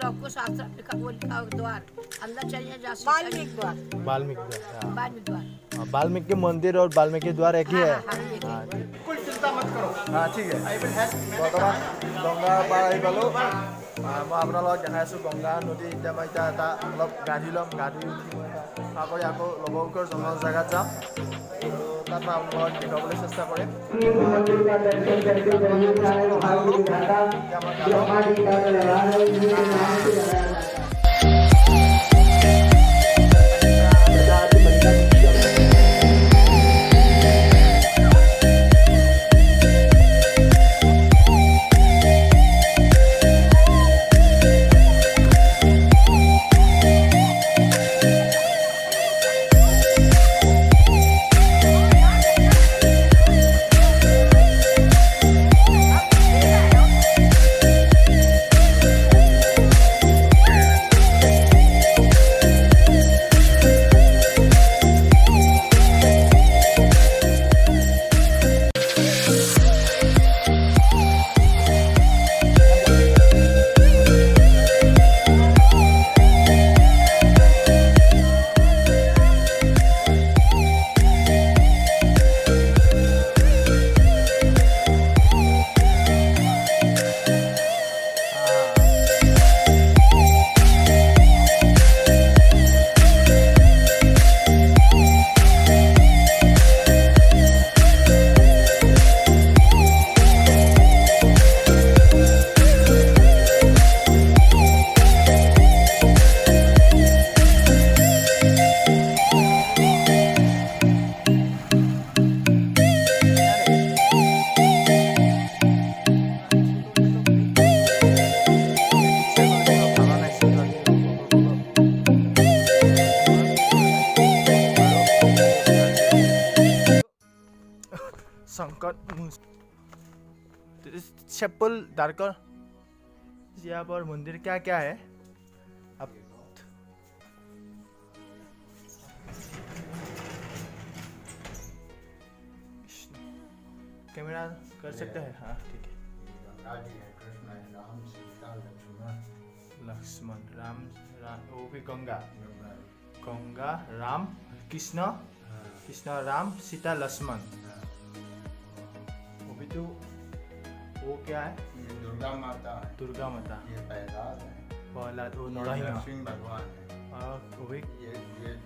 आपको शास्त्र लिखा वो लिखा द्वार अंदर चलिए जा वाल्मीकि द्वार। वाल्मीकि द्वार। वाल्मीकि मंदिर और वाल्मीकि द्वार एक ही है। बिल्कुल चिंता मत करो। हाँ ठीक है। बर्तमान गंगा पार आহি পালো। मैं আপোনালোকক দেখাই আছোঁ গংগা নদী। এতিয়া মই এটা অলপ গা ধুই ল'ম। গা ধুই উঠি মই আকৌ লবংকৰ জন্ম জেগাত যাম। তাত মই আপোনালোকক দেখাবলৈ চেষ্টা কৰিম। संकट चप्पल डालकर यहाँ पर मंदिर क्या क्या है अब कैमरा कर सकते हैं। हाँ ठीक है। लक्ष्मण राम वो भी गंगा राम कृष्ण राम सीता लक्ष्मण। तो वो क्या है? ये दुर्गा माता है। दुर्गा माता। ये प्रहलाद है। प्रहलाद वो नरसिंह भगवान है। वो भी ये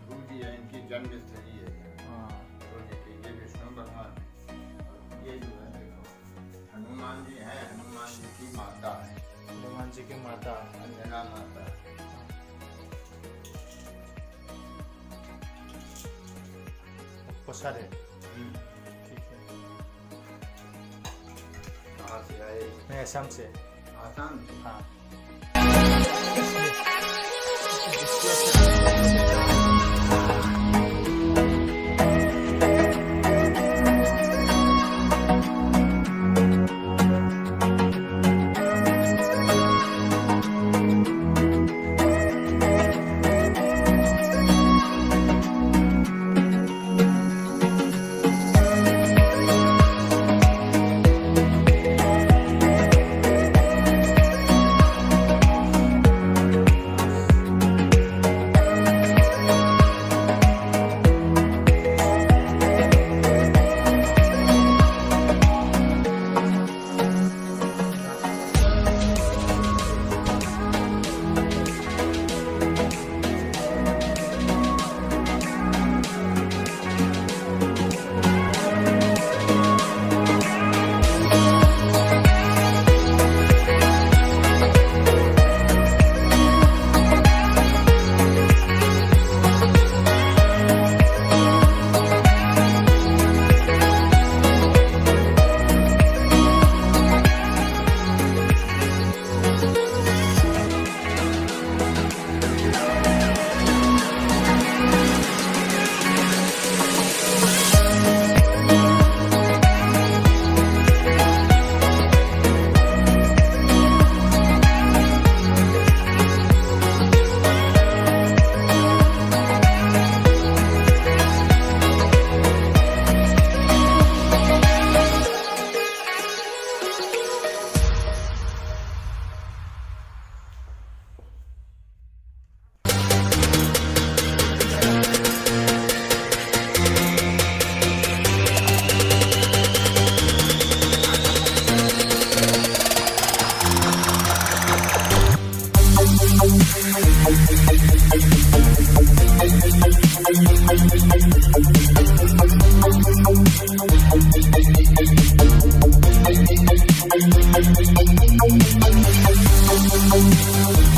ध्रुव जी है, इनकी जन्म स्थली है। हाँ। ये विष्णु भगवान है। ये जो है देखो हनुमान जी हैं, हनुमान जी की माता है। हनुमान जी की माता अंजना माता। प्रसाद है। से आए? मैं असम से। आसाम से? हाँ।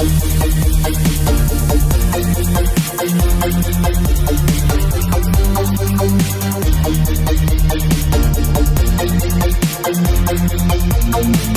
We'll be right back.